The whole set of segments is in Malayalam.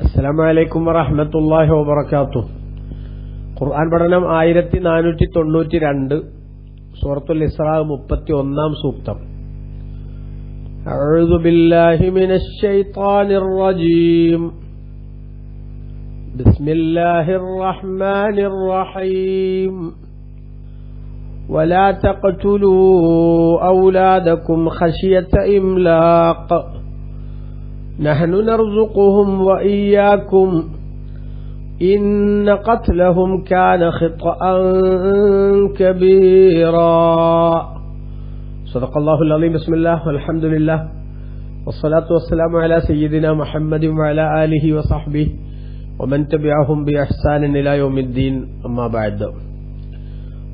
അസ്സലാമു അലൈക്കും വറഹ്മത്തുള്ളാഹി വബറകാതുഹു. ഖുർആൻ പഠനം 1492, സൂറത്തുൽ ഇസ്രാ 31-ാം സൂക്തം. അഊദു ബില്ലാഹി മിനശ് ശൈത്വാനിർ റജീം. ബിസ്മില്ലാഹിർ റഹ്മാനിർ റഹീം. വലാ തഖ്തുലൂ ഔലാദകും ഖശിയത ഇംലാഖ് نحن نرزقهم وإياكم إن قتلهم كان خطأ كبيرا. صدق الله العظيم. بسم الله والحمد لله والصلاة والسلام على سيدنا محمد وعلى آله وصحبه ومن تبعهم بإحسان إلى يوم الدين. أما بعد.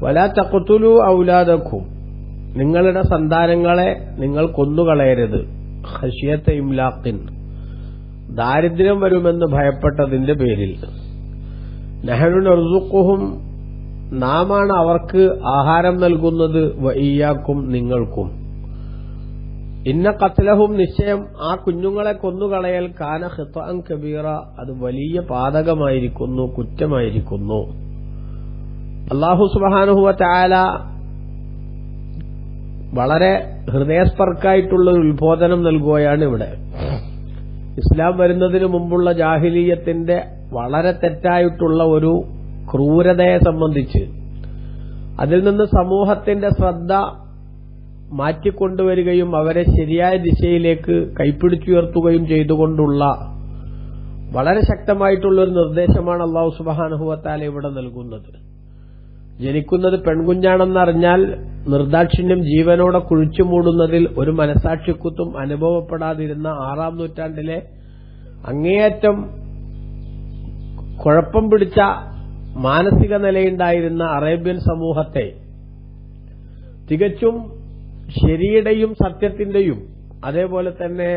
ولا تقتلوا أولادكم. നിങ്ങളുടെ സന്താനങ്ങളെ നിങ്ങൾ കൊന്നുകളയരുത്. ഖശിയത ഇംലാഖിൻ, ദാരിദ്ര്യം വരുമെന്ന് ഭയപ്പെട്ടതിന്റെ പേരിൽ. നഹ്നു നർസുഖുഹും, നാമാണ് അവർക്ക് ആഹാരം നൽകുന്നത്, വഇയ്യാക്കും, നിങ്ങൾക്കും. ഇന്ന ഖത്ലഹും, നിശ്ചയം ആ കുഞ്ഞുങ്ങളെ കൊന്നുകളയൽ, കാന ഖിത്അൻ കബീറ, അത് വലിയ പാതകമായിരിക്കുന്നു, കുറ്റമായിരിക്കുന്നു. അല്ലാഹു സുബ്ഹാനഹു വ തആല വളരെ ഹൃദയസ്പർക്കായിട്ടുള്ള ഒരു ഉത്ബോധനം നൽകുകയാണ് ഇവിടെ. ഇസ്ലാം വരുന്നതിന് മുമ്പുള്ള ജാഹിലിയ്യത്തിന്റെ വളരെ തെറ്റായിട്ടുള്ള ഒരു ക്രൂരതയെ സംബന്ധിച്ച്, അതിൽ നിന്ന് സമൂഹത്തിന്റെ ശ്രദ്ധ മാറ്റിക്കൊണ്ടുവരികയും അവരെ ശരിയായ ദിശയിലേക്ക് കൈപ്പിടിച്ചുയർത്തുകയും ചെയ്തുകൊണ്ടുള്ള വളരെ ശക്തമായിട്ടുള്ള ഒരു നിർദ്ദേശമാണ് അല്ലാഹു സുബ്ഹാനഹു വ തആല ഇവിടെ നൽകുന്നത്. ജനിക്കുന്നത് പെൺകുഞ്ഞാണെന്നറിഞ്ഞാൽ നിർദാക്ഷിണ്യം ജീവനോടെ കുഴിച്ചു മൂടുന്നതിൽ ഒരു മനസാക്ഷിക്കുത്തും അനുഭവപ്പെടാതിരുന്ന 6-ാം നൂറ്റാണ്ടിലെ അങ്ങേയറ്റം കുഴപ്പം പിടിച്ച മാനസിക നിലയുണ്ടായിരുന്ന അറേബ്യൻ സമൂഹത്തെ തികച്ചും ശരിയുടെയും സത്യത്തിന്റെയും അതേപോലെ തന്നെ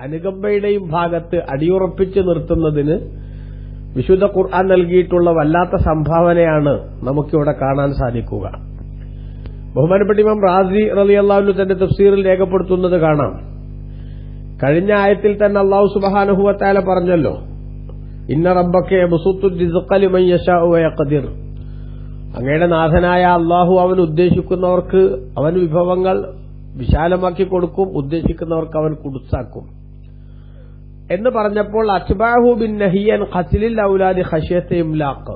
അനുകമ്പയുടെയും ഭാഗത്ത് അടിയുറപ്പിച്ചു നിർത്തുന്നതിന് വിശുദ്ധ ഖുർആൻ നൽകിയിട്ടുള്ള വല്ലാത്ത സംഭാവനയാണ് നമുക്കിവിടെ കാണാൻ സാധിക്കുക. ബഹുമാനപ്പെട്ട ഇമാം റാസി റളിയല്ലാഹു അൻഹു തന്റെ തഫ്സീറിൽ രേഖപ്പെടുത്തുന്നത് കാണാം. കഴിഞ്ഞ ആയത്തിൽ തന്നെ അല്ലാഹു സുബ്ഹാനഹു വ തആല പറഞ്ഞല്ലോ, ഇന്ന റബ്ബക യബ്സുത്തു റിസ്ഖ ലിമൻ യശാഉ വയഖ്ദിർ. അങ്ങയുടെ നാഥനായ അല്ലാഹു അവൻ ഉദ്ദേശിക്കുന്നവർക്ക് അവൻ വിഭവങ്ങൾ വിശാലമാക്കി കൊടുക്കും, ഉദ്ദേശിക്കുന്നവർക്ക് അവൻ കുടുസാക്കും എന്ന് പറഞ്ഞപ്പോൾ അത്ബഅഹു ബിൻ നഹിയൻ ഖത്ലിൽ ഔലാദി ഖശിയത ഇംലാഖ്,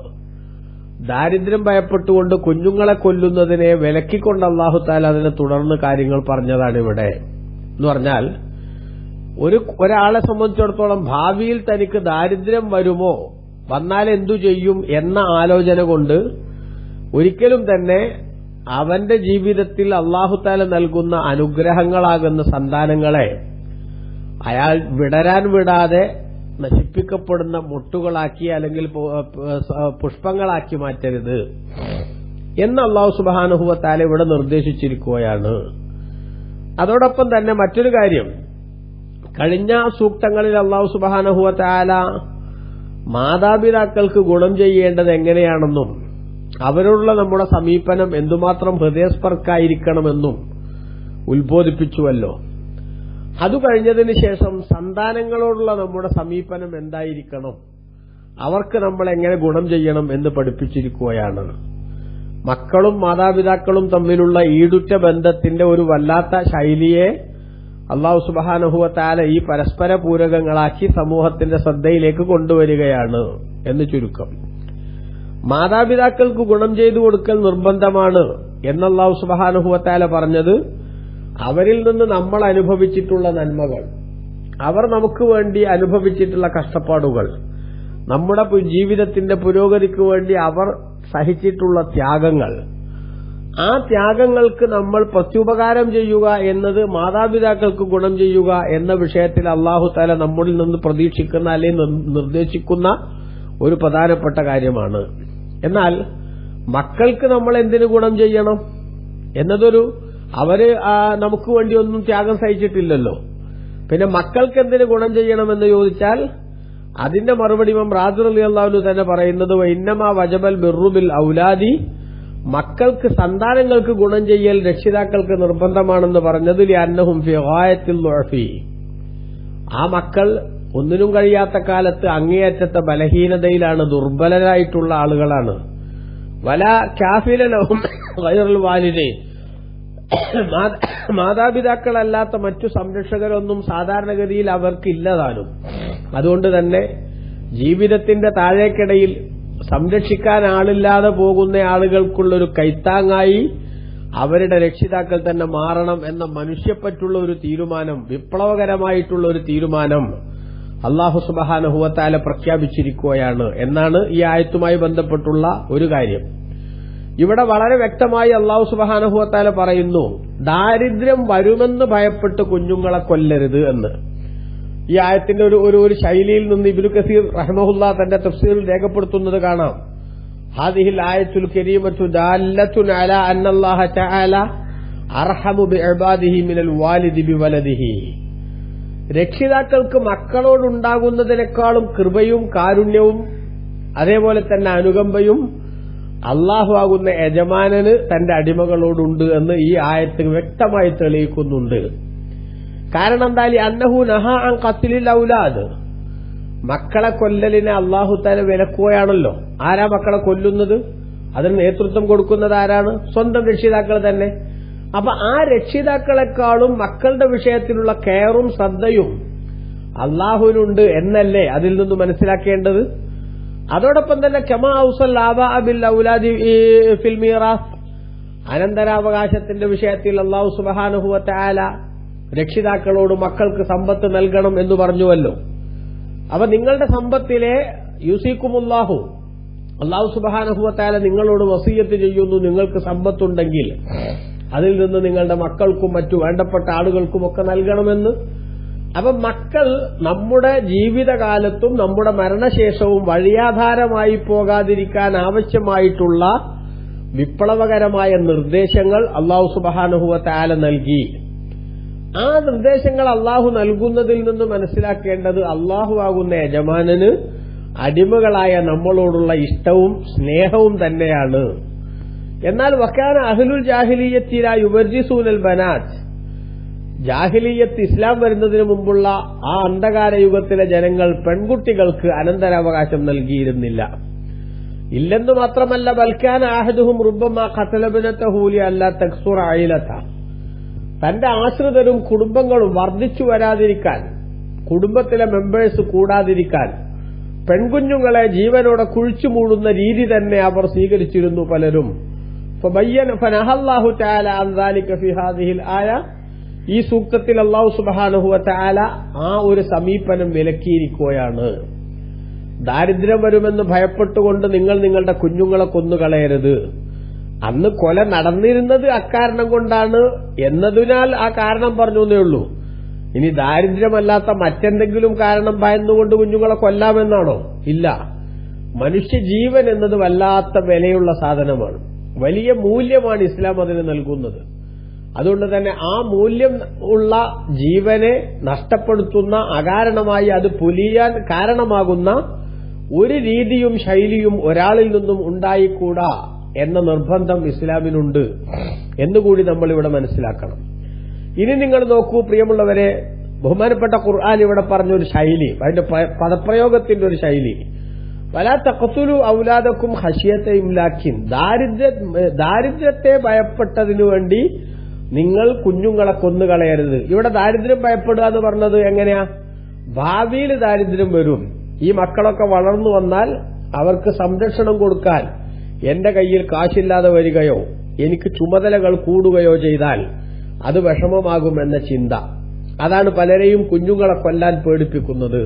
ദാരിദ്ര്യം ഭയപ്പെട്ടുകൊണ്ട് കുഞ്ഞുങ്ങളെ കൊല്ലുന്നതിനെ വിലക്കിക്കൊണ്ട് അല്ലാഹു തആല അതിനെ തുടർന്ന് കാര്യങ്ങൾ പറഞ്ഞതാണ് ഇവിടെ. എന്ന് പറഞ്ഞാൽ ഒരാളെ സംബന്ധിച്ചിടത്തോളം ഭാവിയിൽ തനിക്ക് ദാരിദ്ര്യം വരുമോ, വന്നാൽ എന്തു ചെയ്യും എന്ന ആലോചന കൊണ്ട് ഒരിക്കലും തന്നെ അവന്റെ ജീവിതത്തിൽ അല്ലാഹു തആല നൽകുന്ന അനുഗ്രഹങ്ങളാകുന്ന സന്താനങ്ങളെ അയാൾ വിടരാൻ വിടാതെ നശിപ്പിക്കപ്പെടുന്ന മുട്ടുകളാക്കി അല്ലെങ്കിൽ പുഷ്പങ്ങളാക്കി മാറ്റരുത് എന്ന് അല്ലാഹു സുബ്ഹാനഹു വ തആല ഇവിടെ നിർദ്ദേശിച്ചിരിക്കുകയാണ്. അതോടൊപ്പം തന്നെ മറ്റൊരു കാര്യം, കഴിഞ്ഞ സൂക്തങ്ങളിൽ അല്ലാഹു സുബ്ഹാനഹു വ തആല മാതാപിതാക്കൾക്ക് ഗുണം ചെയ്യേണ്ടത് എങ്ങനെയാണെന്നും അവരോടുള്ള നമ്മുടെ സമീപനം എന്തുമാത്രം ഹൃദയസ്പർക്കായിരിക്കണമെന്നും ഉത്ബോധിപ്പിച്ചുവല്ലോ. അത് കഴിഞ്ഞതിന് ശേഷം സന്താനങ്ങളോടുള്ള നമ്മുടെ സമീപനം എന്തായിരിക്കണം, അവർക്ക് നമ്മൾ എങ്ങനെ ഗുണം ചെയ്യണം എന്ന് പഠിപ്പിച്ചിരിക്കുകയാണ്. മക്കളും മാതാപിതാക്കളും തമ്മിലുള്ള ഈടുറ്റ ബന്ധത്തിന്റെ ഒരു വല്ലാത്ത ശൈലിയെ അല്ലാഹു സുബ്ഹാനഹു വ തആല ഈ പരസ്പര പൂരകങ്ങളാക്കി സമൂഹത്തിന്റെ ശ്രദ്ധയിലേക്ക് കൊണ്ടുവരികയാണ് എന്ന് ചുരുക്കം. മാതാപിതാക്കൾക്ക് ഗുണം ചെയ്തു കൊടുക്കൽ നിർബന്ധമാണ് എന്ന് അല്ലാഹു സുബ്ഹാനഹു വ തആല പറഞ്ഞത് അവരിൽ നിന്ന് നമ്മൾ അനുഭവിച്ചിട്ടുള്ള നന്മകൾ, അവർ നമുക്ക് വേണ്ടി അനുഭവിച്ചിട്ടുള്ള കഷ്ടപ്പാടുകൾ, നമ്മുടെ ജീവിതത്തിന്റെ പുരോഗതിക്ക് വേണ്ടി അവർ സഹിച്ചിട്ടുള്ള ത്യാഗങ്ങൾ, ആ ത്യാഗങ്ങൾക്ക് നമ്മൾ പ്രത്യുപകാരം ചെയ്യുക എന്നത് മാതാപിതാക്കൾക്ക് ഗുണം ചെയ്യുക എന്ന വിഷയത്തിൽ അല്ലാഹു തആല നമ്മളിൽ നിന്ന് പ്രതീക്ഷിക്കുന്ന അല്ലെങ്കിൽ നിർദ്ദേശിക്കുന്ന ഒരു പ്രധാനപ്പെട്ട കാര്യമാണ്. എന്നാൽ മക്കൾക്ക് നമ്മൾ എന്തിനു ഗുണം ചെയ്യണം എന്നതൊരു, അവര് നമുക്ക് വേണ്ടി ഒന്നും ത്യാഗം സഹിച്ചിട്ടില്ലല്ലോ, പിന്നെ മക്കൾക്ക് എന്തിനു ഗുണം ചെയ്യണമെന്ന് ചോദിച്ചാൽ അതിന്റെ മറുപടി ഇമാം റാസി റളിയല്ലാഹു അൻഹു തന്നെ പറയുന്നത്, ഇന്നമാ വജബൽ ബിർറു ബിൽ ഔലാദി, മക്കൾക്ക് സന്താനങ്ങൾക്ക് ഗുണം ചെയ്യൽ രക്ഷിതാക്കൾക്ക് നിർബന്ധമാണെന്ന് പറഞ്ഞത് ലിഅന്നഹും ഫി ഗായത്തിൽ ദുഅഫി, ആ മക്കൾ ഒന്നിനും കഴിയാത്ത കാലത്ത് അങ്ങേയറ്റത്തെ ബലഹീനതയിലാണ്, ദുർബലരായിട്ടുള്ള ആളുകളാണ്. വല കാഫിലനഹും ഗൈറുൽ വാലിദൈൻ, മാതാപിതാക്കളല്ലാത്ത മറ്റു സംരക്ഷകരൊന്നും സാധാരണഗതിയിൽ അവർക്കില്ലതാനും. അതുകൊണ്ട് തന്നെ ജീവിതത്തിന്റെ താഴേക്കിടയിൽ സംരക്ഷിക്കാൻ ആളില്ലാതെ പോകുന്ന ആളുകൾക്കുള്ളൊരു കൈത്താങ്ങായി അവരുടെ രക്ഷിതാക്കൾ തന്നെ മാറണം എന്ന മനുഷ്യപ്പറ്റുള്ള ഒരു തീരുമാനം, വിപ്ലവകരമായിട്ടുള്ള ഒരു തീരുമാനം അല്ലാഹു സുബ്ഹാനഹു വ തആല പ്രഖ്യാപിച്ചിരിക്കുകയാണ് എന്നാണ് ഈ ആയത്തുമായി ബന്ധപ്പെട്ടുള്ള ഒരു കാര്യം. ഇവിടെ വളരെ വ്യക്തമായി അല്ലാഹു സുബ്ഹാനഹു വ തആല പറയുന്നു, ദാരിദ്ര്യം വരുമെന്ന് ഭയപ്പെട്ട് കുഞ്ഞുങ്ങളെ കൊല്ലരുത് എന്ന്. ഈ ആയത്തിന്റെ ഒരു ശൈലിയിൽ നിന്ന് ഇബ്നു കസീർ റഹ്മഹുല്ലാഹ് തന്റെ തഫ്സീറിൽ രേഖപ്പെടുത്തുന്നത് കാണാം. ഹാദിഹിൽ ആയത്തുൽ കരീമത്തു ദാല്ലത്തുൻ അലാ അന്നല്ലാഹ തആല അർഹമു ബിഇബാദിഹി മിനൽ വാലിദി ബിവലദിഹി. രക്ഷിതാക്കൾക്ക് മക്കളോടുണ്ടാകുന്നതിനേക്കാളും കൃപയും കാരുണ്യവും അതേപോലെ തന്നെ അനുകമ്പയും അല്ലാഹു ആകുന്ന യജമാനന് തന്റെ അടിമകളോടുണ്ട് എന്ന് ഈ ആയത്ത് വ്യക്തമായി തെളിയിക്കുന്നുണ്ട്. കാരണം എന്താ? അന്നഹു നഹാ അൻ ഖത്ലിൽ ഔലാദ്, മക്കളെ കൊല്ലലിനെ അല്ലാഹു തആല വിലക്കുകയാണല്ലോ. ആരാ മക്കളെ കൊല്ലുന്നത്? അതിന് നേതൃത്വം കൊടുക്കുന്നത് ആരാണ്? സ്വന്തം രക്ഷിതാക്കൾ തന്നെ. അപ്പൊ ആ രക്ഷിതാക്കളെക്കാളും മക്കളുടെ വിഷയത്തിലുള്ള കെയറും ശ്രദ്ധയും അല്ലാഹുവിനുണ്ട് എന്നല്ലേ അതിൽ നിന്ന് മനസ്സിലാക്കേണ്ടത്? അതോടൊപ്പം തന്നെ കമാ ഔസൽ ആബാ ബിൽ ഔലാദി ഫിൽ മീറാസ്, അനന്തരാവകാശത്തിന്റെ വിഷയത്തിൽ അല്ലാഹു സുബ്ഹാനഹു വ തആല രക്ഷിതാക്കളോട് മക്കൾക്ക് സമ്പത്ത് നൽകണം എന്ന് പറഞ്ഞുവല്ലോ. അപ്പൊ നിങ്ങളുടെ സമ്പത്തിലെ യൂസിക്കുമുല്ലാഹു, അല്ലാഹു സുബ്ഹാനഹു വ തആല നിങ്ങളോട് വസിയത്ത് ചെയ്യുന്നു, നിങ്ങൾക്ക് സമ്പത്തുണ്ടെങ്കിൽ അതിൽ നിന്ന് നിങ്ങളുടെ മക്കൾക്കും മറ്റു വേണ്ടപ്പെട്ട ആളുകൾക്കുമൊക്കെ നൽകണമെന്ന്. അപ്പൊ മക്കൾ നമ്മുടെ ജീവിതകാലത്തും നമ്മുടെ മരണശേഷവും വഴിയാധാരമായി പോകാതിരിക്കാൻ ആവശ്യമായിട്ടുള്ള വിപ്ലവകരമായ നിർദ്ദേശങ്ങൾ അല്ലാഹു സുബ്ഹാനഹു വ തആല നൽകി. ആ നിർദ്ദേശങ്ങൾ അല്ലാഹു നൽകുന്നതിൽ നിന്ന് മനസ്സിലാക്കേണ്ടത് അല്ലാഹു ആകുന്ന യജമാനന് അടിമകളായ നമ്മളോടുള്ള ഇഷ്ടവും സ്നേഹവും തന്നെയാണ്. എന്നാൽ വക്കാന അഹ്ലുൽ ജാഹിലിയ്യത്തി ലാ യുബർജിസൂനൽ ബനാത്ത്, ജാഹിലിയ്യത്ത് ഇസ്ലാം വരുന്നതിന് മുമ്പുള്ള ആ അന്ധകാര യുഗത്തിലെ ജനങ്ങൾ പെൺകുട്ടികൾക്ക് അനന്തരാവകാശം നൽകിയിരുന്നില്ല. ഇല്ലെന്ന് മാത്രമല്ല, ബൽക്കാന അഹദുഹും റുബ്ബമാ ഖതല ബനതഹു ലിഅല്ലാ തക്സുറ ഐലത, തന്റെ ആശ്രിതരും കുടുംബങ്ങളും വർദ്ധിച്ചു വരാതിരിക്കാൻ, കുടുംബത്തിലെ മെമ്പേഴ്സ് കൂടാതിരിക്കാൻ പെൺകുഞ്ഞുങ്ങളെ ജീവനോടെ കുഴിച്ചു മൂടുന്ന രീതി തന്നെ അവർ സ്വീകരിച്ചിരുന്നു പലരും. ഫനഹല്ലാഹു തആല അൻ ദാലിക ഫി ഹാദിഹിൽ ആയ, ഈ സൂക്തത്തിൽ അല്ലാഹു സുബ്ഹാനഹു വ തആല ആ ഒരു സമീപനം വിലക്കിയിരിക്കുകയാണ്. ദാരിദ്ര്യം വരുമെന്ന് ഭയപ്പെട്ടുകൊണ്ട് നിങ്ങൾ നിങ്ങളുടെ കുഞ്ഞുങ്ങളെ കൊന്നുകളയരുത്. അന്ന് കൊല നടന്നിരുന്നത് അക്കാരണം കൊണ്ടാണ് എന്നതിനാൽ ആ കാരണം പറഞ്ഞേ ഉള്ളൂ. ഇനി ദാരിദ്ര്യമല്ലാത്ത മറ്റെന്തെങ്കിലും കാരണം ഭയന്നുകൊണ്ട് കുഞ്ഞുങ്ങളെ കൊല്ലാമെന്നാണോ? ഇല്ല. മനുഷ്യജീവൻ എന്നത് വല്ലാത്ത വിലയുള്ള സാധനമാണ്, വലിയ മൂല്യമാണ് ഇസ്ലാം അതിന് നൽകുന്നത്. അതുകൊണ്ട് തന്നെ ആ മൂല്യം ഉള്ള ജീവനെ നഷ്ടപ്പെടുത്തുന്ന, അകാരണമായി അത് പൊലിയാൻ കാരണമാകുന്ന ഒരു രീതിയും ശൈലിയും ഒരാളിൽ നിന്നും ഉണ്ടായിക്കൂടാ എന്ന നിർബന്ധം ഇസ്ലാമിനുണ്ട് എന്നുകൂടി നമ്മൾ ഇവിടെ മനസ്സിലാക്കണം. ഇനി നിങ്ങൾ നോക്കൂ പ്രിയമുള്ളവരെ, ബഹുമാനപ്പെട്ട ഖുർആൻ ഇവിടെ പറഞ്ഞൊരു ശൈലി, അതിന്റെ പദപ്രയോഗത്തിന്റെ ഒരു ശൈലി, വലാ തഖ്തുലു ഔലാദക്കും ഖശിയത ഇംലാക്കിൻ, ദാരിദ്ര്യത്തെ ഭയപ്പെട്ടതിനു വേണ്ടി നിങ്ങൾ കുഞ്ഞുങ്ങളെ കൊന്നുകളയരുത്. ഇവിടെ ദാരിദ്ര്യം ഭയപ്പെടുക എന്ന് പറഞ്ഞത് എങ്ങനെയാ? ഭാവിയിൽ ദാരിദ്ര്യം വരും. ഈ മക്കളൊക്കെ വളർന്നു വന്നാൽ അവർക്ക് സംരക്ഷണം കൊടുക്കാൻ എന്റെ കയ്യിൽ കാശില്ലാതെ വരികയോ എനിക്ക് ചുമതലകൾ കൂടുകയോ ചെയ്താൽ അത് വിഷമമാകുമെന്ന ചിന്ത, അതാണ് പലരെയും കുഞ്ഞുങ്ങളെ കൊല്ലാൻ പേടിപ്പിക്കുന്നത്.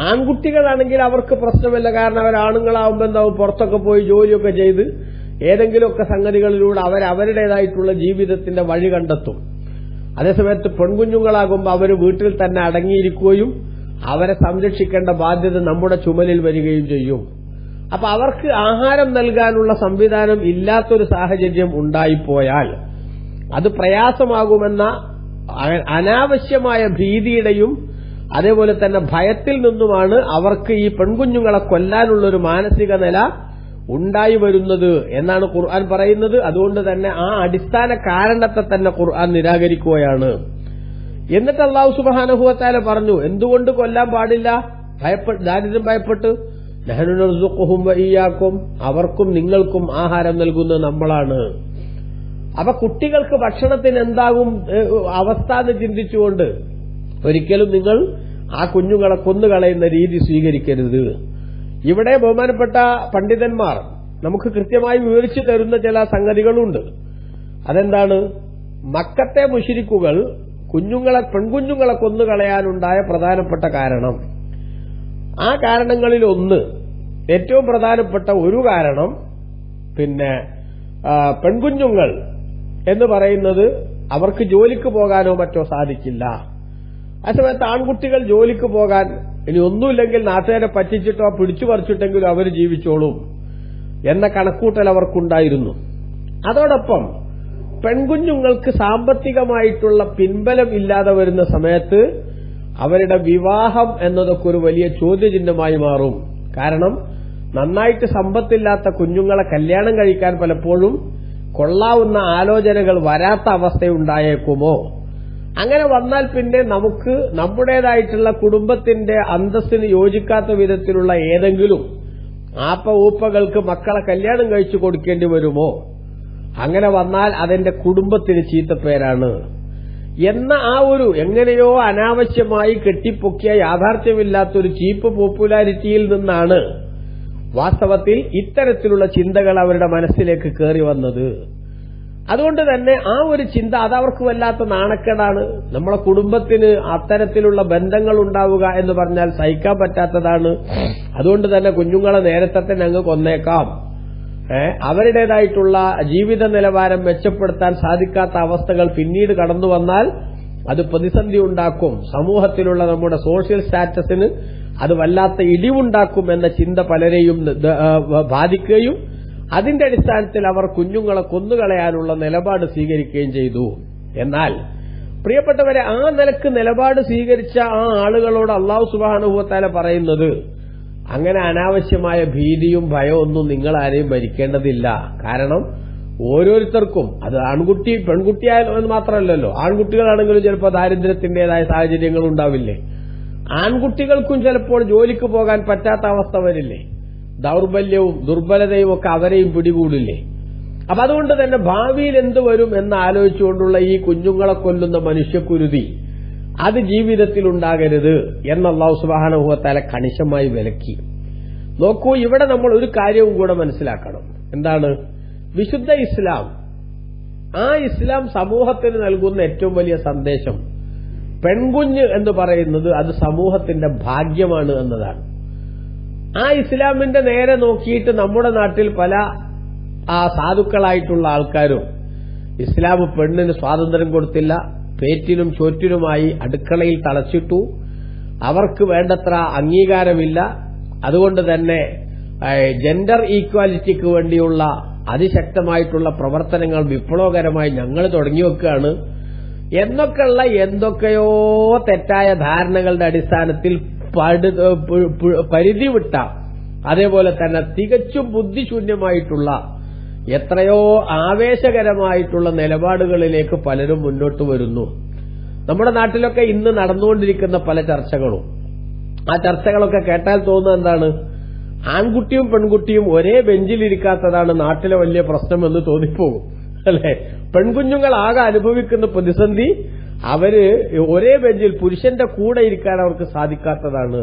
ആൺകുട്ടികളാണെങ്കിൽ അവർക്ക് പ്രശ്നമില്ല, കാരണം അവരാണുങ്ങളാവുമ്പോൾ എന്താവും, പുറത്തൊക്കെ പോയി ജോലിയൊക്കെ ചെയ്ത് ഏതെങ്കിലുമൊക്കെ സംഗതികളിലൂടെ അവരുടേതായിട്ടുള്ള ജീവിതത്തിന്റെ വഴി കണ്ടെത്തും. അതേസമയത്ത് പെൺകുഞ്ഞുങ്ങളാകുമ്പോൾ അവർ വീട്ടിൽ തന്നെ അടങ്ങിയിരിക്കുകയും അവരെ സംരക്ഷിക്കേണ്ട ബാധ്യത നമ്മുടെ ചുമലിൽ വരികയും ചെയ്യും. അപ്പൊ അവർക്ക് ആഹാരം നൽകാനുള്ള സംവിധാനം ഇല്ലാത്തൊരു സാഹചര്യം ഉണ്ടായിപ്പോയാൽ അത് പ്രയാസമാകുമെന്ന അനാവശ്യമായ ഭീതിയുടെയും അതേപോലെ തന്നെ ഭയത്തിൽ നിന്നുമാണ് അവർക്ക് ഈ പെൺകുഞ്ഞുങ്ങളെ കൊല്ലാനുള്ളൊരു മാനസിക നില ഉണ്ടായി വരുന്നത് എന്നാണ് ഖുർആൻ പറയുന്നത്. അതുകൊണ്ട് തന്നെ ആ അടിസ്ഥാന കാരണത്തെ തന്നെ ഖുർആൻ നിരാകരിക്കുകയാണ്. എന്നിട്ട് അല്ലാഹു സുബ്ഹാനഹു വ തആല പറഞ്ഞു, എന്തുകൊണ്ട് കൊല്ലാൻ പാടില്ല? ദാരിദ്ര്യം ഭയപ്പെട്ട്. നഹ്നു നർസുഖുഹും വ ഇയ്യാക്കും, അവർക്കും നിങ്ങൾക്കും ആഹാരം നൽകുന്നത് നമ്മളാണ്. അപ്പൊ കുട്ടികൾക്ക് ഭക്ഷണത്തിന് എന്താകും അവസ്ഥ എന്ന് ചിന്തിച്ചുകൊണ്ട് ഒരിക്കലും നിങ്ങൾ ആ കുഞ്ഞുങ്ങളെ കൊന്നുകളയുന്ന രീതി സ്വീകരിക്കരുത്. ഇവിടെ ബഹുമാനപ്പെട്ട പണ്ഡിതന്മാർ നമുക്ക് കൃത്യമായി വിവരിച്ചു തരുന്ന ചില സംഗതികളുണ്ട്. അതെന്താണ്? മക്കത്തെ മുശ്രിക്കുകൾ പെൺകുഞ്ഞുങ്ങളെ കൊന്നുകളയാനുണ്ടായ പ്രധാനപ്പെട്ട കാരണം, ആ കാരണങ്ങളിൽ ഒന്ന്, ഏറ്റവും പ്രധാനപ്പെട്ട ഒരു കാരണം, പെൺകുഞ്ഞുങ്ങൾ എന്ന് പറയുന്നത് അവർക്ക് ജോലിക്ക് പോകാനോ മറ്റോ സാധിക്കില്ല. ആ സമയത്ത് ആൺകുട്ടികൾ ജോലിക്ക് പോകാൻ ഇനി ഒന്നുമില്ലെങ്കിൽ നാട്ടുകാരെ പറ്റിച്ചിട്ടോ പിടിച്ചു പറിച്ചിട്ടെങ്കിലും അവർ ജീവിച്ചോളും എന്ന കണക്കൂട്ടൽ അവർക്കുണ്ടായിരുന്നു. അതോടൊപ്പം പെൺകുഞ്ഞുങ്ങൾക്ക് സാമ്പത്തികമായിട്ടുള്ള പിൻബലം ഇല്ലാതെ വരുന്ന സമയത്ത് അവരുടെ വിവാഹം എന്നതൊക്കെ ഒരു വലിയ ചോദ്യചിഹ്നമായി മാറും. കാരണം നന്നായിട്ട് സമ്പത്തില്ലാത്ത കുഞ്ഞുങ്ങളെ കല്യാണം കഴിക്കാൻ പലപ്പോഴും കൊള്ളാവുന്ന ആലോചനകൾ വരാത്ത അവസ്ഥയുണ്ടായേക്കുമോ? അങ്ങനെ വന്നാൽ പിന്നെ നമുക്ക് നമ്മുടേതായിട്ടുള്ള കുടുംബത്തിന്റെ അന്തസ്സിന് യോജിക്കാത്ത വിധത്തിലുള്ള ഏതെങ്കിലും ഊപ്പകൾക്ക് മക്കളെ കല്യാണം കഴിച്ചു കൊടുക്കേണ്ടി വരുമോ? അങ്ങനെ വന്നാൽ അതെന്റെ കുടുംബത്തിന് ചീത്തപ്പേരാണ് എന്ന ആ ഒരു എങ്ങനെയോ അനാവശ്യമായി കെട്ടിപ്പൊക്കിയ യാഥാർത്ഥ്യമില്ലാത്തൊരു ചീപ്പ് പോപ്പുലാരിറ്റിയിൽ നിന്നാണ് വാസ്തവത്തിൽ ഇത്തരത്തിലുള്ള ചിന്തകൾ അവരുടെ മനസ്സിലേക്ക് കയറി വന്നത്. അതുകൊണ്ട് തന്നെ ആ ഒരു ചിന്ത അതവർക്ക് വല്ലാത്ത നാണക്കേടാണ്. നമ്മളെ കുടുംബത്തിന് അത്തരത്തിലുള്ള ബന്ധങ്ങൾ ഉണ്ടാവുക എന്ന് പറഞ്ഞാൽ സഹിക്കാൻ പറ്റാത്തതാണ്. അതുകൊണ്ട് തന്നെ കുഞ്ഞുങ്ങളെ നേരത്തെ തന്നെ അങ്ങ് കൊന്നേക്കാം. അവരുടേതായിട്ടുള്ള ജീവിത നിലവാരം മെച്ചപ്പെടുത്താൻ സാധിക്കാത്ത അവസ്ഥകൾ പിന്നീട് കടന്നു വന്നാൽ അത് പ്രതിസന്ധി ഉണ്ടാക്കും. സമൂഹത്തിലുള്ള നമ്മുടെ സോഷ്യൽ സ്റ്റാറ്റസിന് അത് വല്ലാത്ത ഇടിവുണ്ടാക്കും എന്ന ചിന്ത പലരെയും ബാധിക്കുകയും അതിന്റെ അടിസ്ഥാനത്തിൽ അവർ കുഞ്ഞുങ്ങളെ കൊന്നുകളയാനുള്ള നിലപാട് സ്വീകരിക്കുകയും ചെയ്തു. എന്നാൽ പ്രിയപ്പെട്ടവരെ, ആ നിലക്ക് നിലപാട് സ്വീകരിച്ച ആ ആളുകളോട് അല്ലാഹു സുബ്ഹാനഹു വ തആല പറയുന്നത്, അങ്ങനെ അനാവശ്യമായ ഭീതിയും ഭയവും ഒന്നും നിങ്ങൾ ആരെയും ഭരിക്കേണ്ടതില്ല. കാരണം ഓരോരുത്തർക്കും, അത് ആൺകുട്ടി പെൺകുട്ടിയായാലും മാത്രമല്ലല്ലോ, ആൺകുട്ടികളാണെങ്കിലും ചിലപ്പോൾ ദാരിദ്ര്യത്തിന്റേതായ സാഹചര്യങ്ങൾ ഉണ്ടാവില്ലേ? ആൺകുട്ടികൾക്കും ചിലപ്പോൾ ജോലിക്ക് പോകാൻ പറ്റാത്ത അവസ്ഥ വരില്ലേ? ദൗർബല്യവും ദുർബലതയും ഒക്കെ അവരെയും പിടികൂടില്ലേ? അപ്പൊ അതുകൊണ്ട് തന്നെ ഭാവിയിൽ എന്ത് വരും എന്ന് ആലോചിച്ചുകൊണ്ടുള്ള ഈ കുഞ്ഞുങ്ങളെ കൊല്ലുന്ന മനുഷ്യക്കുരുതി അത് ജീവിതത്തിൽ ഉണ്ടാകരുത് എന്ന് അല്ലാഹു സുബ്ഹാനഹു വ തആല കണിശമായി വിലക്കി. നോക്കൂ, ഇവിടെ നമ്മൾ ഒരു കാര്യവും കൂടെ മനസ്സിലാക്കണം. എന്താണ്? വിശുദ്ധ ഇസ്ലാം, ആ ഇസ്ലാം സമൂഹത്തിന് നൽകുന്ന ഏറ്റവും വലിയ സന്ദേശം പെൺകുഞ്ഞ് എന്ന് പറയുന്നത് അത് സമൂഹത്തിന്റെ ഭാഗ്യമാണ് എന്നതാണ്. ആ ഇസ്ലാമിന്റെ നേരെ നോക്കിയിട്ട് നമ്മുടെ നാട്ടിൽ പല സാധുക്കളായിട്ടുള്ള ആൾക്കാരും ഇസ്ലാം പെണ്ണിന് സ്വാതന്ത്ര്യം കൊടുത്തില്ല, പേറ്റിനും ചോറ്റിനുമായി അടുക്കളയിൽ തളച്ചിട്ടു, അവർക്ക് വേണ്ടത്ര അംഗീകാരമില്ല, അതുകൊണ്ട് തന്നെ ജെൻഡർ ഈക്വാലിറ്റിക്ക് വേണ്ടിയുള്ള അതിശക്തമായിട്ടുള്ള പ്രവർത്തനങ്ങൾ വിപ്ലവകരമായി ഞങ്ങൾ തുടങ്ങിവെക്കുകയാണ് എന്നൊക്കെയുള്ള എന്തൊക്കെയോ തെറ്റായ ധാരണകളുടെ അടിസ്ഥാനത്തിൽ പരിധി വിട്ട, അതേപോലെ തന്നെ തികച്ചും ബുദ്ധിശൂന്യമായിട്ടുള്ള എത്രയോ ആവേശകരമായിട്ടുള്ള നിലപാടുകളിലേക്ക് പലരും മുന്നോട്ട് വരുന്നു. നമ്മുടെ നാട്ടിലൊക്കെ ഇന്ന് നടന്നുകൊണ്ടിരിക്കുന്ന പല ചർച്ചകളും, ആ ചർച്ചകളൊക്കെ കേട്ടാൽ തോന്നുന്നത് എന്താണ്? ആൺകുട്ടിയും പെൺകുട്ടിയും ഒരേ ബെഞ്ചിലിരിക്കാത്തതാണ് നാട്ടിലെ വലിയ പ്രശ്നമെന്ന് തോന്നിപ്പോകും, അല്ലെ? പെൺകുഞ്ഞുങ്ങൾ ആകെ അനുഭവിക്കുന്ന പ്രതിസന്ധി അവര് ഒരേ ബെഞ്ചിൽ പുരുഷന്റെ കൂടെ ഇരിക്കാൻ അവർക്ക് സാധിക്കാത്തതാണ്.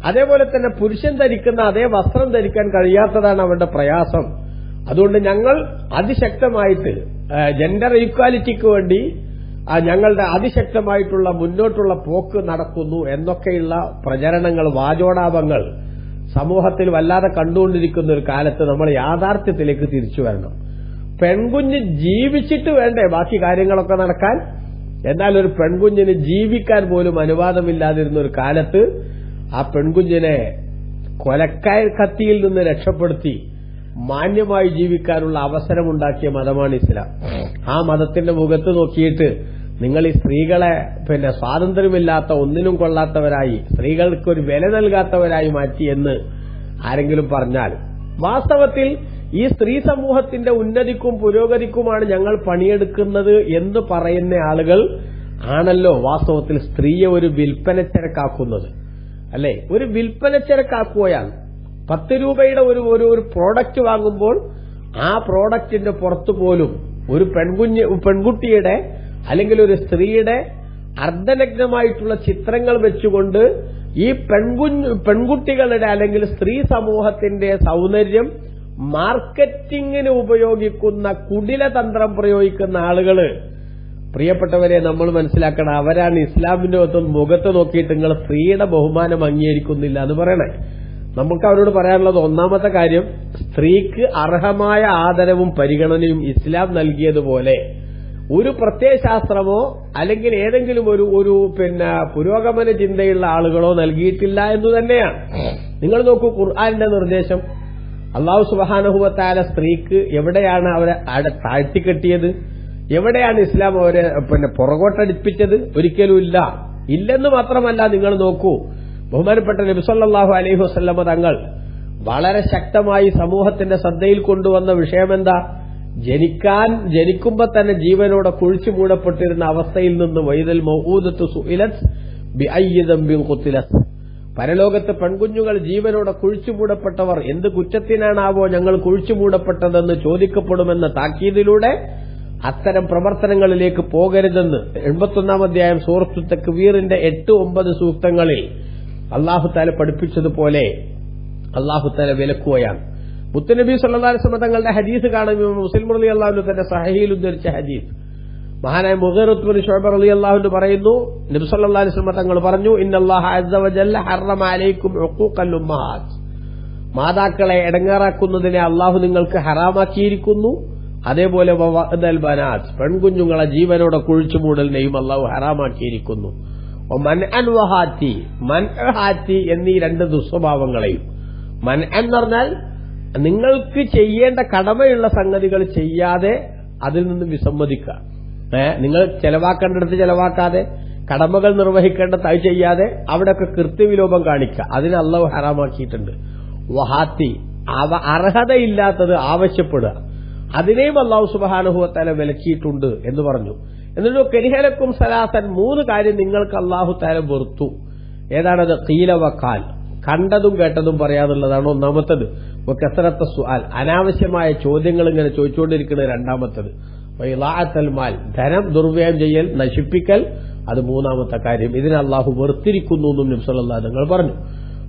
അതേപോലെ തന്നെ പുരുഷൻ ധരിക്കുന്ന അതേ വസ്ത്രം ധരിക്കാൻ കഴിയാത്തതാണ് അവരുടെ പ്രയാസം. അതുകൊണ്ട് ഞങ്ങൾ അതിശക്തമായിട്ട് ജെൻഡർ ഈക്വാലിറ്റിക്ക് വേണ്ടി ഞങ്ങളുടെ അതിശക്തമായിട്ടുള്ള മുന്നോട്ടുള്ള പോക്ക് നടക്കുന്നു എന്നൊക്കെയുള്ള പ്രചരണങ്ങൾ, വാചോടാപങ്ങൾ സമൂഹത്തിൽ വല്ലാതെ കണ്ടുകൊണ്ടിരിക്കുന്ന ഒരു കാലത്ത് നമ്മൾ യാഥാർത്ഥ്യത്തിലേക്ക് തിരിച്ചു വരണം. പെൺകുഞ്ഞ് ജീവിച്ചിട്ട് വേണ്ടേ ബാക്കി കാര്യങ്ങളൊക്കെ നടക്കാൻ? എന്നാൽ ഒരു പെൺകുഞ്ഞിന് ജീവിക്കാൻ പോലും അനുവാദമില്ലാതിരുന്ന ഒരു കാലത്ത് ആ പെൺകുഞ്ഞിനെ കൊലക്കായ കത്തിയിൽ നിന്ന് രക്ഷപ്പെടുത്തി മാന്യമായി ജീവിക്കാനുള്ള അവസരമുണ്ടാക്കിയ മതമാണ് ഇസ്ലാം. ആ മതത്തിന്റെ മുഖത്ത് നോക്കിയിട്ട് നിങ്ങൾ ഈ സ്ത്രീകളെ സ്വാതന്ത്ര്യമില്ലാത്ത, ഒന്നിനും കൊള്ളാത്തവരായി, സ്ത്രീകൾക്കൊരു വില നൽകാത്തവരായി മാറ്റി എന്ന് ആരെങ്കിലും പറഞ്ഞാൽ, വാസ്തവത്തിൽ ഈ സ്ത്രീ സമൂഹത്തിന്റെ ഉന്നതിക്കും പുരോഗതിക്കുമാണ് ഞങ്ങൾ പണിയെടുക്കുന്നത് എന്ന് പറയുന്ന ആളുകൾ ആണല്ലോ വാസ്തവത്തിൽ സ്ത്രീയെ ഒരു വിൽപ്പനച്ചരക്കാക്കുന്നത്, അല്ലെ? ഒരു വിൽപ്പനച്ചരക്കാക്കുകയാണ്. 10 രൂപയുടെ ഒരു പ്രോഡക്റ്റ് വാങ്ങുമ്പോൾ ആ പ്രോഡക്റ്റിന്റെ പുറത്തു പോലും ഒരു പെൺകുട്ടിയുടെ അല്ലെങ്കിൽ ഒരു സ്ത്രീയുടെ അർദ്ധനഗ്നമായിട്ടുള്ള ചിത്രങ്ങൾ വെച്ചുകൊണ്ട് ഈ പെൺകുട്ടികളുടെ അല്ലെങ്കിൽ സ്ത്രീ സമൂഹത്തിന്റെ സൗന്ദര്യം മാർക്കറ്റിംഗിന് ഉപയോഗിക്കുന്ന കുടിലതന്ത്രം പ്രയോഗിക്കുന്ന ആളുകള്, പ്രിയപ്പെട്ടവരെ നമ്മൾ മനസ്സിലാക്കണം, അവരാണ് ഇസ്ലാമിന്റെ മുഖത്ത് നോക്കിയിട്ട് നിങ്ങൾ സ്ത്രീയുടെ ബഹുമാനം അംഗീകരിക്കുന്നില്ല എന്ന് പറയണേ. നമുക്ക് അവരോട് പറയാനുള്ളത് ഒന്നാമത്തെ കാര്യം, സ്ത്രീക്ക് അർഹമായ ആദരവും പരിഗണനയും ഇസ്ലാം നൽകിയതുപോലെ ഒരു പ്രത്യയശാസ്ത്രമോ അല്ലെങ്കിൽ ഏതെങ്കിലും ഒരു പുരോഗമന ചിന്തയുള്ള ആളുകളോ നൽകിയിട്ടില്ല എന്ന് തന്നെയാണ്. നിങ്ങൾ നോക്കൂ, ഖുർആന്റെ നിർദ്ദേശം അല്ലാഹു സുബ്ഹാനഹു വ തആല സ്ത്രീക്ക് എവിടെയാണ് അവരെ താഴ്ത്തിക്കെട്ടിയത്? എവിടെയാണ് ഇസ്ലാം അവരെ പുറകോട്ടടിപ്പിച്ചത്? ഒരിക്കലും ഇല്ലെന്ന് മാത്രമല്ല, നിങ്ങൾ നോക്കൂ, ബഹുമാനപ്പെട്ട നബി സല്ലല്ലാഹു അലൈഹി വസല്ലമ തങ്ങൾ വളരെ ശക്തമായി സമൂഹത്തിന്റെ ശ്രദ്ധയിൽ കൊണ്ടുവന്ന വിഷയമെന്താ? ജനിക്കുമ്പോ തന്നെ ജീവനോടെ കുഴിച്ചു മൂടപ്പെട്ടിരുന്ന അവസ്ഥയിൽ നിന്ന് വൈദൽ മൗഊദത്തു സുഇലത് ബിഅയ്യി ദംബിൻ ഖുതിലത്, പരലോകത്ത് പെൺകുഞ്ഞുങ്ങൾ ജീവനോടെ കുഴിച്ചു മൂടപ്പെട്ടവർ എന്ത് കുറ്റത്തിനാണാവോ ഞങ്ങൾ കുഴിച്ചു മൂടപ്പെട്ടതെന്ന് ചോദിക്കപ്പെടുമെന്ന താക്കീതിലൂടെ അത്തരം പ്രവർത്തനങ്ങളിലേക്ക് പോകരുതെന്ന് 81-ാം അധ്യായം സൂറത്തു തക്വീറിന്റെ 8-9 സൂക്തങ്ങളിൽ അല്ലാഹു തആല പഠിപ്പിച്ചതുപോലെ അല്ലാഹു തആല വിലക്കുകയാണ്. മുത്തുനബി സല്ലല്ലാഹു അലൈഹി വസല്ലം തങ്ങളുടെ ഹദീസ് കാണും. മുസ്ലിം റളിയല്ലാഹു അൻഹു തന്റെ സഹീഹിൽ ഉദ്ധരിച്ച ഹദീസ്, മഹാനായ മുഗീറത്ത് ബിൻ ശുഅബ റളിയല്ലാഹു അൻഹു പറയുന്നു, നബി സല്ലല്ലാഹു അലൈഹി വസല്ലം തങ്ങൾ പറഞ്ഞു, ഇന്നല്ലാഹ അസ്സ വജല്ല ഹറമ അലൈക്കും ഉഖൂഖൽ ഉമ്മഹാത്ത്, മാതാക്കളെ ഇടങ്ങേറാക്കുന്നതിനെ അല്ലാഹു നിങ്ങൾക്ക് ഹറാമാക്കിയിരിക്കുന്നു. അതേപോലെ വഅദൽ ബനാത്ത്, പെൺകുഞ്ഞുങ്ങളെ ജീവനോടെ കുഴിച്ചുമൂടലിനെയും അല്ലാഹു ഹറാമാക്കിയിരിക്കുന്നു. മൻഅൻ വഹാത്തി, മൻഅഹാത്തി എന്നീ 2 ദുസ്വഭാവങ്ങളെയും. മൻഅൻ എന്ന് പറഞ്ഞാൽ നിങ്ങൾക്ക് ചെയ്യേണ്ട കടമയുള്ള സംഗതികൾ ചെയ്യാതെ അതിൽ നിന്ന് വിസമ്മതിക്കുക. നിങ്ങൾ ചെലവാക്കേണ്ടടുത്ത് ചെലവാക്കാതെ, കടമകൾ നിർവഹിക്കേണ്ടത് അത് ചെയ്യാതെ അവിടെയൊക്കെ കൃത്യവിലോപം കാണിക്കുക, അതിന് അല്ലാഹു ഹറാമാക്കിയിട്ടുണ്ട്. വഹാത്തി, അർഹതയില്ലാത്തത് ആവശ്യപ്പെടുക, അതിനെയും അല്ലാഹു സുബ്ഹാനഹു വ തആല വിലക്കിയിട്ടുണ്ട് എന്ന് പറഞ്ഞു. എന്നിട്ട് കരിഹലക്കും സലാസൻ, 3 കാര്യം നിങ്ങൾക്ക് അല്ലാഹു തആല വെറുത്തു. ഏതാണത്? ഖീല വഖാൽ, കണ്ടതും കേട്ടതും പറയാന്നുള്ളതാണ് ഒന്നാമത്തത്. കസറത്ത സുആൽ, അനാവശ്യമായ ചോദ്യങ്ങൾ ഇങ്ങനെ ചോദിച്ചുകൊണ്ടിരിക്കുന്നത് രണ്ടാമത്തത്. വഇളാഅത്തുൽ മാൽ, ധനം ദുർവ്യയം ചെയ്യൽ, നശിപ്പിക്കൽ, അത് 3-ാമത്തെ കാര്യം. ഇതിനെ അല്ലാഹു വെറുത്തിരിക്കുന്നു എന്നും നബി സല്ലല്ലാഹു അലൈഹി വസല്ലം പറഞ്ഞു.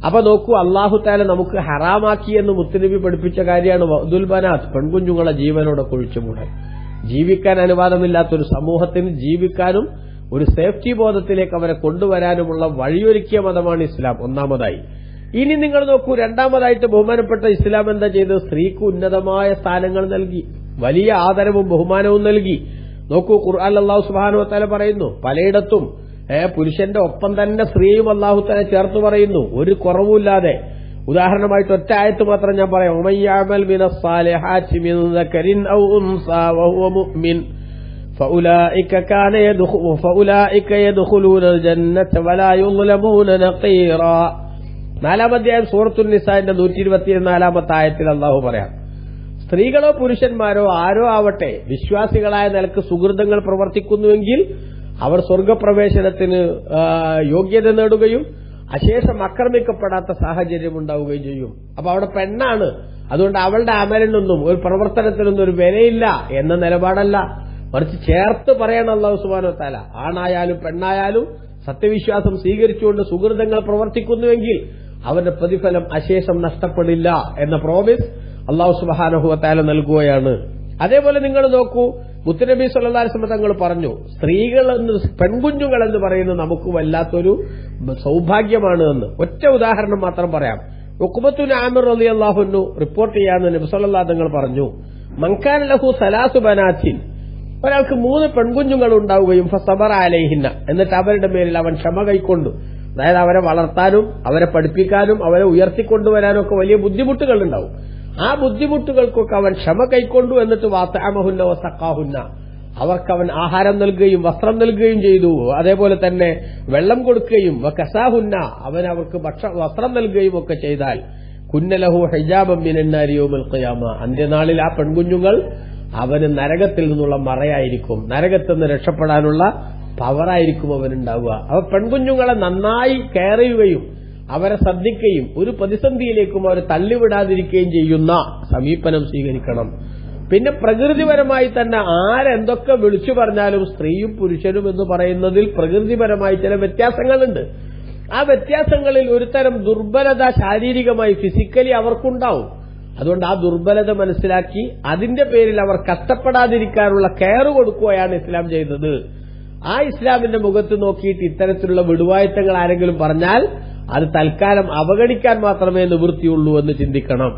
അപ്പൊ നോക്കൂ, അല്ലാഹു തആല നമുക്ക് ഹറാമാക്കി എന്ന് മുത്തുനബി പഠിപ്പിച്ച കാര്യമാണ് വഅദുൽ ബനാത്ത്, പെൺകുഞ്ഞുങ്ങളെ ജീവനോടെ കുഴിച്ചുമൂടൽ. ജീവിക്കാൻ അനുവാദമില്ലാത്തൊരു സമൂഹത്തിന് ജീവിക്കാനും ഒരു സേഫ്റ്റി ബോധത്തിലേക്ക് അവരെ കൊണ്ടുവരാനുമുള്ള വഴിയൊരുക്കിയ മതമാണ് ഇസ്ലാം, ഒന്നാമതായി. ഇനി നിങ്ങൾ നോക്കൂ, രണ്ടാമതായിട്ട് ബഹുമാനപ്പെട്ട ഇസ്ലാം എന്താ ചെയ്തത്? സ്ത്രീക്ക് ഉന്നതമായ സ്ഥാനങ്ങൾ നൽകി, വലിയ ആദരവും ബഹുമാനവും നൽകി. നോക്കൂ, ഖുർആനിൽ അല്ലാഹു സുബ്ഹാനഹു വ തആല പറയുന്നു, പലയിടത്തും പുരുഷന്റെ ഒപ്പം തന്നെ സ്ത്രീയും അല്ലാഹു തആല ചേർത്ത് പറയുന്നു, ഒരു കുറവുമില്ലാതെ. ഉദാഹരണമായിട്ട് ഒറ്റ ആയത്ത് മാത്രം ഞാൻ പറയാം. ഉമയ്യഅമൽ മിനസ് സാലിഹാത്തി മിൻ ദക്കരിൻ ഔ ഉൻസാ വഹുവ മുഅ്മിൻ ഫഉലൈക യദ്ഖുലൂനൽ ജന്നത വലാ യുളമൂന നഖീറാ. 4-ാം അധ്യായം സൂറത്തുൻ നിസാഇന്റെ 124-ാമത്തെ ആയത്തിൽ അല്ലാഹു പറയാം, സ്ത്രീകളോ പുരുഷന്മാരോ ആരോ ആവട്ടെ വിശ്വാസികളായ നിലക്ക് സുഹൃതങ്ങൾ പ്രവർത്തിക്കുന്നുവെങ്കിൽ അവർ സ്വർഗപ്രവേശനത്തിന് യോഗ്യത നേടുകയും അശേഷം ആക്രമിക്കപ്പെടാത്ത സാഹചര്യം ഉണ്ടാവുകയും ചെയ്യും. അപ്പൊ അവിടെ പെണ്ണാണ്, അതുകൊണ്ട് അവളുടെ അമലിനൊന്നും ഒരു പ്രവർത്തനത്തിനൊന്നും ഒരു വിലയില്ല എന്ന നിലപാടല്ല, മറിച്ച് ചേർത്ത് പറയണം അല്ലാഹു സുബ്ഹാനഹു വ തആല. ആണായാലും പെണ്ണായാലും സത്യവിശ്വാസം സ്വീകരിച്ചുകൊണ്ട് സുഹൃതങ്ങൾ പ്രവർത്തിക്കുന്നുവെങ്കിൽ അവന്റെ പ്രതിഫലം അശേഷം നഷ്ടപ്പെടില്ല എന്ന പ്രോമിസ് അല്ലാഹു സുബ്ഹാനഹു വ തആല നൽകുകയാണ്. അതേപോലെ നിങ്ങൾ നോക്കൂ, മുത്തുനബി സല്ലല്ലാഹു അലൈഹി വസല്ലം തങ്ങൾ പറഞ്ഞു, സ്ത്രീകൾ എന്ന് പെൺകുഞ്ഞുങ്ങൾ എന്ന് പറയുന്നത് നമുക്ക് വല്ലാത്തൊരു സൗഭാഗ്യമാണ് എന്ന്. ഒറ്റ ഉദാഹരണം മാത്രം പറയാം. ഉഖ്ബത്തുൻ ആമിർ റളിയല്ലാഹു അൻഹു റിപ്പോർട്ട് ചെയ്യാന്ന് നബി സല്ലല്ലാഹു തങ്ങൾ പറഞ്ഞു, മൻകാന ലഹു സലാസു ബനാത്തിൻ, ഒരാൾക്ക് 3 പെൺകുഞ്ഞുങ്ങൾ ഉണ്ടാവുകയും ഫസബറ അലൈഹിന്ന, എന്നിട്ട് അവരുടെ മേലിൽ അവൻ ക്ഷമ കൈക്കൊണ്ടു. അതായത് അവരെ വളർത്താനും അവരെ പഠിപ്പിക്കാനും അവരെ ഉയർത്തിക്കൊണ്ടുവരാനും ഒക്കെ വലിയ ബുദ്ധിമുട്ടുകൾ ഉണ്ടാവും. ആ ബുദ്ധിമുട്ടുകൾക്കൊക്കെ അവൻ ക്ഷമ കൈക്കൊണ്ടു. എന്നിട്ട് വാതഅമഹുന്ന വസഖാഹുന്ന, അവർക്കവൻ ആഹാരം നൽകുകയും വസ്ത്രം നൽകുകയും ചെയ്തു. അതേപോലെ തന്നെ വെള്ളം കൊടുക്കുകയും വകസാഹുന്ന, അവൻ അവർക്ക് വസ്ത്രം നൽകുകയും ഒക്കെ ചെയ്താൽ കുന്നലഹു ഹിജാബൻ മിനന്നാരി യൗമൽ ഖിയാമ, അന്ത്യനാളിൽ ആ പെൺകുഞ്ഞുങ്ങൾ അവന് നരകത്തിൽ നിന്നുള്ള മറയായിരിക്കും, നരകത്തിൽ നിന്ന് രക്ഷപ്പെടാനുള്ള പവറായിരിക്കും അവനുണ്ടാവുക. അവ പെൺകുഞ്ഞുങ്ങളെ നന്നായി കെയർ ചെയ്യുകയും അവരെ ശ്രദ്ധിക്കുകയും ഒരു പ്രതിസന്ധിയിലേക്കും അവരെ തള്ളിവിടാതിരിക്കുകയും ചെയ്യുന്ന സമീപനം സ്വീകരിക്കണം. പിന്നെ പ്രകൃതിപരമായി തന്നെ ആരെന്തൊക്കെ വിളിച്ചു പറഞ്ഞാലും സ്ത്രീയും പുരുഷനും എന്ന് പറയുന്നതിൽ പ്രകൃതിപരമായി ചില വ്യത്യാസങ്ങളുണ്ട്. ആ വ്യത്യാസങ്ങളിൽ ഒരുതരം ദുർബലത ശാരീരികമായി ഫിസിക്കലി അവർക്കുണ്ടാവും. അതുകൊണ്ട് ആ ദുർബലത മനസ്സിലാക്കി അതിന്റെ പേരിൽ അവർ കഷ്ടപ്പെടാതിരിക്കാനുള്ള കെയർ കൊടുക്കുകയാണ് ഇസ്ലാം ചെയ്തത്. ആ ഇസ്ലാമിന്റെ മുഖത്ത് നോക്കിയിട്ട് ഇത്തരത്തിലുള്ള വിടുവായത്തങ്ങൾ ആരെങ്കിലും പറഞ്ഞാൽ അത് തൽക്കാലം അവഗണിക്കാൻ മാത്രമേ നിവൃത്തിയുള്ളൂ എന്ന് ചിന്തിക്കണം.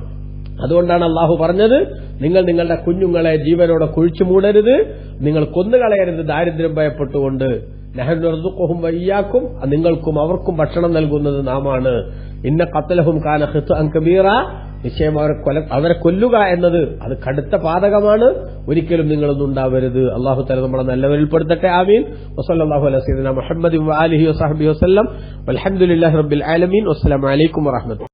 അതുകൊണ്ടാണ് അള്ളാഹു പറഞ്ഞത്, നിങ്ങൾ നിങ്ങളുടെ കുഞ്ഞുങ്ങളെ ജീവനോടെ കുഴിച്ചു മൂടരുത്, നിങ്ങൾ കൊന്നുകളയരുത് ദാരിദ്ര്യം ഭയപ്പെട്ടുകൊണ്ട്. നഹ്നു നർസുഖുഹും വഇയ്യാക്കും, നിങ്ങൾക്കും അവർക്കും ഭക്ഷണം നൽകുന്നത് നാമാണ്. ഇന്ന ഖത്ലഹും കാന ഖിത്അൻ കബീറ, നിശ്ചയം അവരെ കൊല്ലുക എന്നത് അത് കടുത്ത പാതകമാണ്. ഒരിക്കലും നിങ്ങളൊന്നും ഉണ്ടാവരുത്. അള്ളാഹു തആല നമ്മളെ നല്ലവരിൽ പെടുത്തട്ടെ. ആമീൻ. വസല്ലല്ലാഹു അലാ സയ്യിദിനാ മുഹമ്മദി വആലിഹി വസഹ്ബിഹി വസല്ലം. വൽഹംദുലില്ലാഹി റബ്ബിൽ ആലമീൻ. വസ്സലാമു അലൈക്കും വറഹ്മത്തുള്ളാഹി.